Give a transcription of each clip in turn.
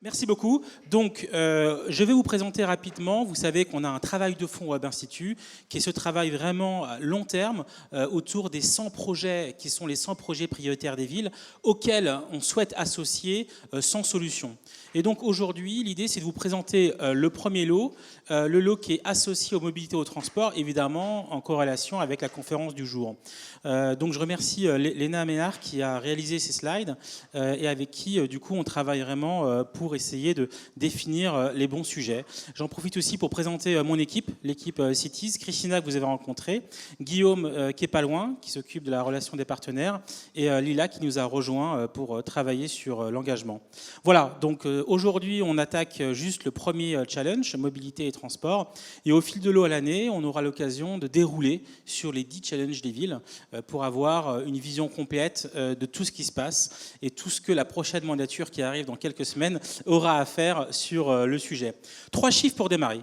Merci beaucoup. Donc, je vais vous présenter rapidement. Vous savez qu'on a un travail de fond au Web Institut, qui est ce travail vraiment à long terme autour des 100 projets, qui sont les 100 projets prioritaires des villes, auxquels on souhaite associer 100 solutions. Et donc aujourd'hui, l'idée, c'est de vous présenter le premier lot, le lot qui est associé aux mobilités au transport, évidemment en corrélation avec la conférence du jour. Donc je remercie Léna Ménard qui a réalisé ces slides et avec qui, du coup, on travaille vraiment pour essayer de définir les bons sujets. J'en profite aussi pour présenter mon équipe, l'équipe Cities, Christina que vous avez rencontrée, Guillaume qui est pas loin, qui s'occupe de la relation des partenaires, et Lila qui nous a rejoint pour travailler sur l'engagement. Voilà, donc aujourd'hui on attaque juste le premier challenge, mobilité et transport, et au fil de l'eau à l'année, on aura l'occasion de dérouler sur les 10 challenges des villes pour avoir une vision complète de tout ce qui se passe et tout ce que la prochaine mandature qui arrive dans quelques semaines aura à faire sur le sujet. 3 chiffres pour démarrer.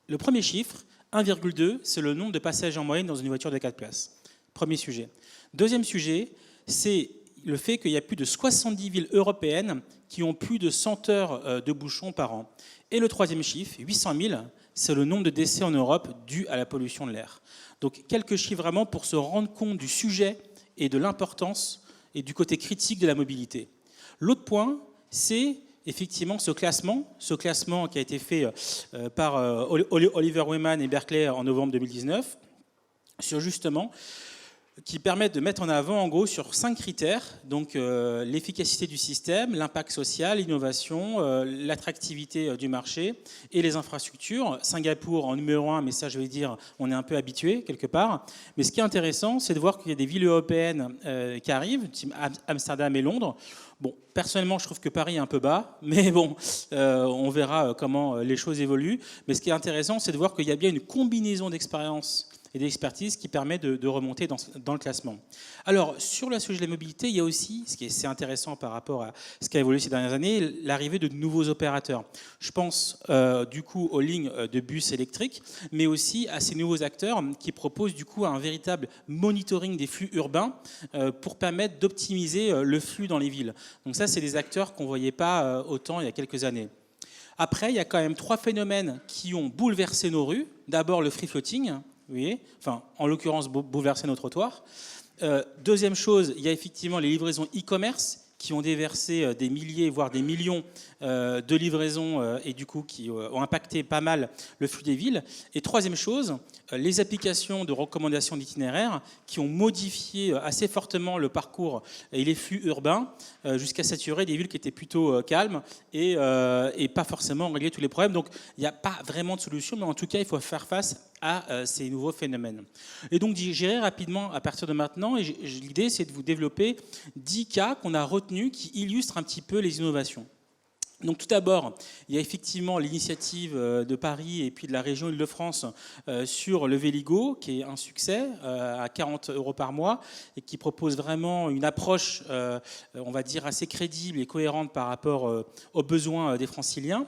Le premier chiffre, 1,2, c'est le nombre de passagers en moyenne dans une voiture de 4 places. Premier sujet. Deuxième sujet, c'est le fait qu'il y a plus de 70 villes européennes qui ont plus de 100 heures de bouchons par an. Et le troisième chiffre, 800 000, c'est le nombre de décès en Europe dû à la pollution de l'air. Donc quelques chiffres vraiment pour se rendre compte du sujet et de l'importance et du côté critique de la mobilité. L'autre point, c'est effectivement ce classement qui a été fait par Oliver Wyman et Berkeley en novembre 2019, sur justement qui permettent de mettre en avant en gros sur 5 critères, donc l'efficacité du système, l'impact social, l'innovation, l'attractivité du marché et les infrastructures. Singapour en numéro 1, mais ça je vais dire, on est un peu habitué quelque part. Mais ce qui est intéressant, c'est de voir qu'il y a des villes européennes qui arrivent, Amsterdam et Londres. Bon, personnellement, je trouve que Paris est un peu bas, mais bon, on verra comment les choses évoluent. Mais ce qui est intéressant, c'est de voir qu'il y a bien une combinaison d'expériences et d'expertise qui permet de remonter dans le classement. Alors, sur le sujet de la mobilité, il y a aussi, ce qui est assez intéressant par rapport à ce qui a évolué ces dernières années, l'arrivée de nouveaux opérateurs. Je pense du coup aux lignes de bus électriques, mais aussi à ces nouveaux acteurs qui proposent du coup un véritable monitoring des flux urbains pour permettre d'optimiser le flux dans les villes. Donc ça, c'est des acteurs qu'on ne voyait pas autant il y a quelques années. Après, il y a quand même 3 phénomènes qui ont bouleversé nos rues. D'abord, le free floating. Vous voyez, enfin, en l'occurrence, bouleverser nos trottoirs. Deuxième chose, il y a effectivement les livraisons e-commerce qui ont déversé des milliers, voire des millions de livraisons et du coup qui ont impacté pas mal le flux des villes. Et troisième chose, les applications de recommandation d'itinéraires qui ont modifié assez fortement le parcours et les flux urbains jusqu'à saturer des villes qui étaient plutôt calmes et pas forcément régler tous les problèmes. Donc il n'y a pas vraiment de solution, mais en tout cas il faut faire face à ces nouveaux phénomènes. Et donc j'irai rapidement à partir de maintenant, et l'idée c'est de vous développer 10 cas qu'on a retenus qui illustrent un petit peu les innovations. Donc tout d'abord, il y a effectivement l'initiative de Paris et puis de la région Île-de-France sur le Véligo, qui est un succès à 40 € par mois et qui propose vraiment une approche, on va dire, assez crédible et cohérente par rapport aux besoins des Franciliens.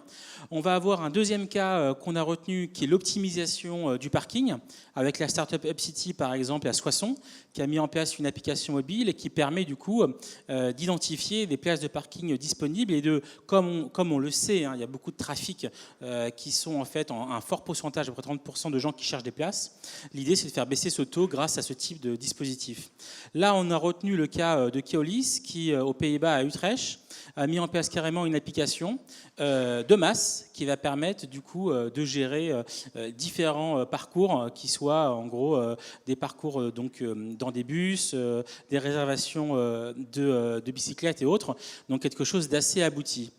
On va avoir un deuxième cas qu'on a retenu, qui est l'optimisation du parking, avec la startup UpCity, par exemple, à Soissons, qui a mis en place une application mobile et qui permet du coup d'identifier des places de parking disponibles et de, comme on le sait, hein, il y a beaucoup de trafic qui sont en fait un fort pourcentage, à peu près 30% de gens qui cherchent des places. L'idée, c'est de faire baisser ce taux grâce à ce type de dispositif. Là, on a retenu le cas de Keolis, qui, aux Pays-Bas, à Utrecht, a mis en place carrément une application de masse qui va permettre du coup de gérer différents parcours qui soient en gros des parcours donc dans des bus, des réservations de bicyclettes et autres, donc quelque chose d'assez abouti.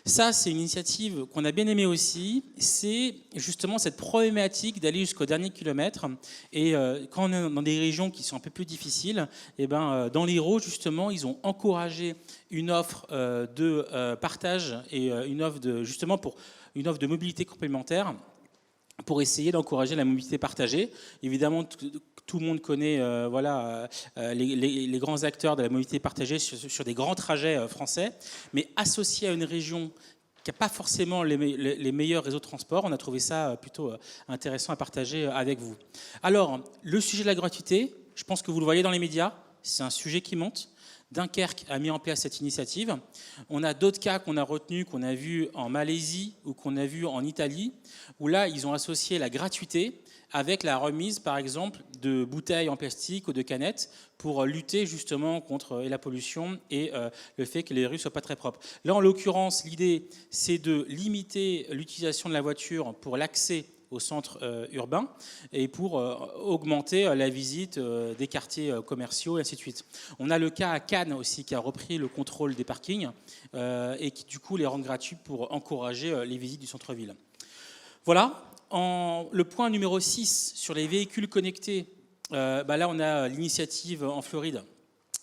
Ça, c'est une initiative qu'on a bien aimée aussi, c'est justement cette problématique d'aller jusqu'au dernier kilomètre. Et quand on est dans des régions qui sont un peu plus difficiles, et ben, dans l'Hérault, justement, ils ont encouragé une offre de partage et une offre justement pour une offre de mobilité complémentaire pour essayer d'encourager la mobilité partagée. Évidemment, tout le monde connaît voilà, les grands acteurs de la mobilité partagée sur des grands trajets français, mais associé à une région qui n'a pas forcément les meilleurs réseaux de transport, on a trouvé ça plutôt intéressant à partager avec vous. Alors, le sujet de la gratuité, je pense que vous le voyez dans les médias, c'est un sujet qui monte. Dunkerque a mis en place cette initiative. On a d'autres cas qu'on a retenus, qu'on a vus en Malaisie ou qu'on a vus en Italie, où là, ils ont associé la gratuité avec la remise, par exemple, de bouteilles en plastique ou de canettes pour lutter justement contre la pollution et le fait que les rues ne soient pas très propres. Là, en l'occurrence, l'idée, c'est de limiter l'utilisation de la voiture pour l'accès au centre urbain et pour augmenter la visite des quartiers commerciaux et ainsi de suite. On a le cas à Cannes aussi qui a repris le contrôle des parkings et qui du coup les rend gratuits pour encourager les visites du centre-ville. Voilà. Le point numéro 6 sur les véhicules connectés, là on a l'initiative en Floride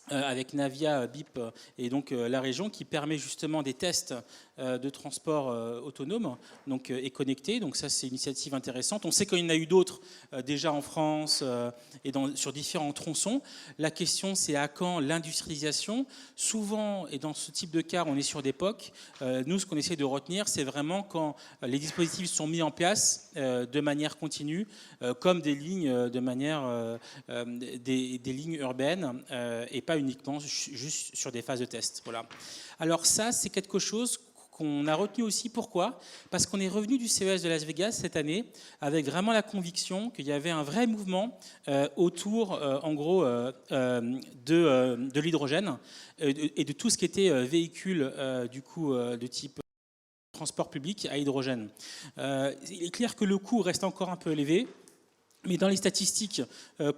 avec Navia, BIP et donc la région qui permet justement des tests de transport autonome donc, et connecté. Donc ça, c'est une initiative intéressante. On sait qu'il y en a eu d'autres déjà en France et sur différents tronçons. La question, c'est à quand l'industrialisation? Souvent, et dans ce type de cas, on est sur des POC. Nous, ce qu'on essaie de retenir, c'est vraiment quand les dispositifs sont mis en place de manière continue, comme des lignes de manière des lignes urbaines et pas uniquement juste sur des phases de test. Voilà. Alors ça, c'est quelque chose qu'on a retenu aussi. Pourquoi? Parce qu'on est revenu du CES de Las Vegas cette année avec vraiment la conviction qu'il y avait un vrai mouvement autour, en gros, de l'hydrogène et de tout ce qui était véhicule du coup, de type transport public à hydrogène. Il est clair que le coût reste encore un peu élevé. Mais dans les statistiques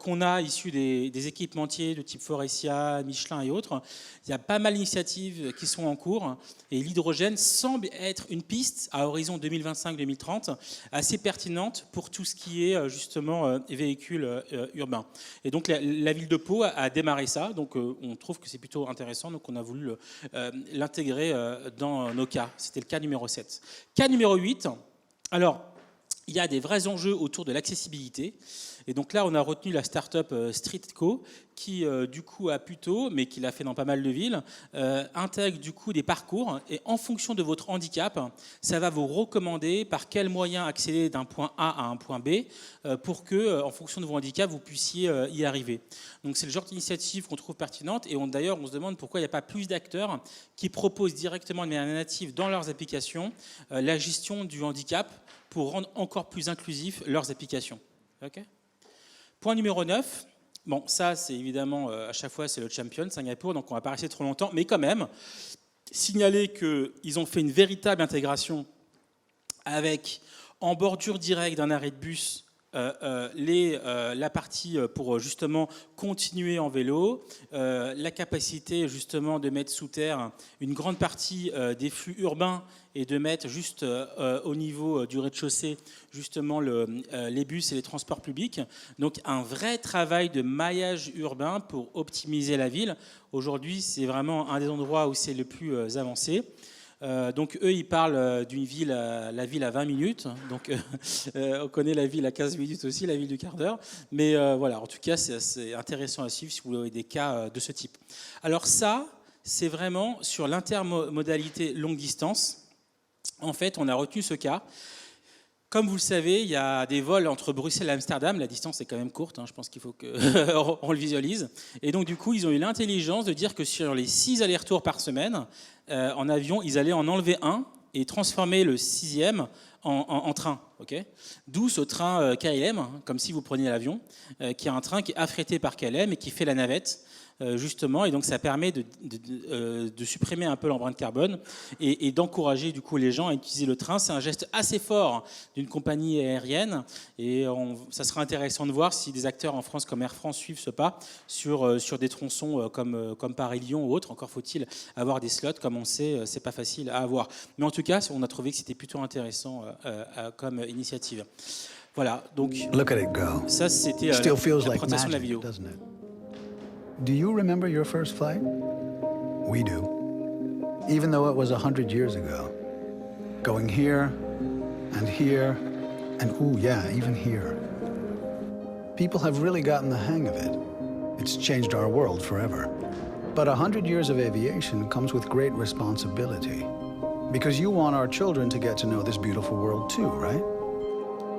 qu'on a issues des équipementiers de type Faurecia, Michelin et autres, il y a pas mal d'initiatives qui sont en cours. Et l'hydrogène semble être une piste à horizon 2025-2030 assez pertinente pour tout ce qui est justement véhicules urbains. Et donc la ville de Pau a démarré ça. Donc on trouve que c'est plutôt intéressant. Donc on a voulu l'intégrer dans nos cas. C'était le cas numéro 7. Cas numéro 8. Alors, il y a des vrais enjeux autour de l'accessibilité. Et donc là, on a retenu la start-up Streetco, qui du coup a plutôt, mais qui l'a fait dans pas mal de villes, intègre du coup des parcours. Et en fonction de votre handicap, ça va vous recommander par quel moyen accéder d'un point A à un point B pour que, en fonction de vos handicaps, vous puissiez y arriver. Donc c'est le genre d'initiative qu'on trouve pertinente. Et d'ailleurs, on se demande pourquoi il n'y a pas plus d'acteurs qui proposent directement de manière native dans leurs applications la gestion du handicap pour rendre encore plus inclusif leurs applications. Okay. Point numéro 9. Bon, ça, c'est évidemment, à chaque fois, c'est le champion, Singapour, donc on ne va pas rester trop longtemps. Mais quand même, signaler qu'ils ont fait une véritable intégration avec, en bordure directe d'un arrêt de bus, la partie pour justement continuer en vélo, la capacité justement de mettre sous terre une grande partie des flux urbains et de mettre juste au niveau du rez-de-chaussée justement les bus et les transports publics. Donc un vrai travail de maillage urbain pour optimiser la ville. Aujourd'hui, c'est vraiment un des endroits où c'est le plus avancé. Donc eux, ils parlent d'une ville, la ville à 20 minutes. Donc on connaît la ville à 15 minutes aussi, la ville du quart d'heure. Mais voilà, en tout cas, c'est intéressant à suivre si vous avez des cas de ce type. Alors ça, c'est vraiment sur l'intermodalité longue distance. En fait, on a retenu ce cas. Comme vous le savez, il y a des vols entre Bruxelles et Amsterdam. La distance est quand même courte, hein, je pense qu'il faut qu'on le visualise. Et donc, du coup, ils ont eu l'intelligence de dire que sur les 6 allers-retours par semaine, en avion, ils allaient en enlever un et transformer le 6e en train. Okay, d'où ce train KLM, hein, comme si vous preniez l'avion, qui est un train qui est affrété par KLM et qui fait la navette. Justement, et donc ça permet de supprimer un peu l'empreinte carbone et d'encourager du coup les gens à utiliser le train. C'est un geste assez fort d'une compagnie aérienne et ça sera intéressant de voir si des acteurs en France comme Air France suivent ce pas sur des tronçons comme Paris-Lyon ou autres. Encore faut-il avoir des slots, comme on sait, c'est pas facile à avoir. Mais en tout cas, on a trouvé que c'était plutôt intéressant comme initiative. Voilà, donc ça c'était la présentation de la vidéo. Do you remember your first flight? We do. Even though it was 100 years ago. Going here, and ooh, yeah, even here. People have really gotten the hang of it. It's changed our world forever. But 100 years of aviation comes with great responsibility. Because you want our children to get to know this beautiful world too, right?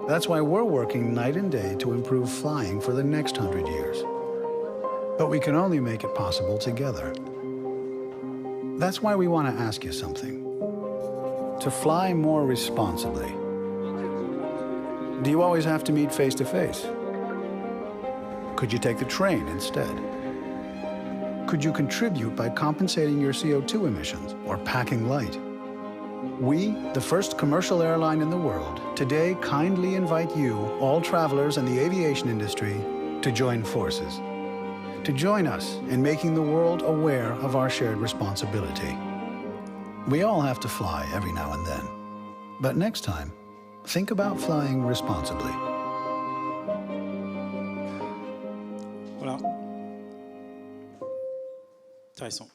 That's why we're working night and day to improve flying for the next 100 years. But we can only make it possible together. That's why we want to ask you something. To fly more responsibly, do you always have to meet face to face? Could you take the train instead? Could you contribute by compensating your CO2 emissions or packing light? We, the first commercial airline in the world, today kindly invite you, all travelers in the aviation industry, to join forces. To join us in making the world aware of our shared responsibility. We all have to fly every now and then. But next time, think about flying responsibly. Voilà. Intéressant.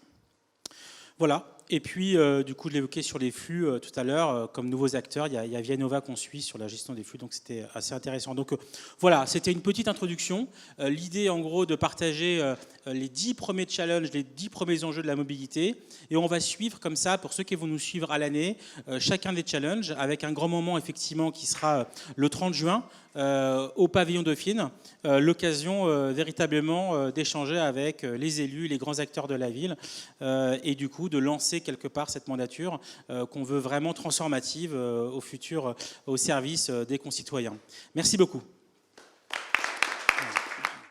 Voilà. Et puis, du coup, je l'évoquais sur les flux tout à l'heure, comme nouveaux acteurs, il y a Vianova qu'on suit sur la gestion des flux, donc c'était assez intéressant. Donc voilà, c'était une petite introduction. L'idée, en gros, de partager les 10 premiers challenges, les 10 premiers enjeux de la mobilité. Et on va suivre comme ça, pour ceux qui vont nous suivre à l'année, chacun des challenges, avec un grand moment, effectivement, qui sera le 30 juin, au pavillon Dauphine, l'occasion véritablement d'échanger avec les élus, les grands acteurs de la ville, et du coup de lancer quelque part cette mandature qu'on veut vraiment transformative au futur, au service des concitoyens. Merci beaucoup.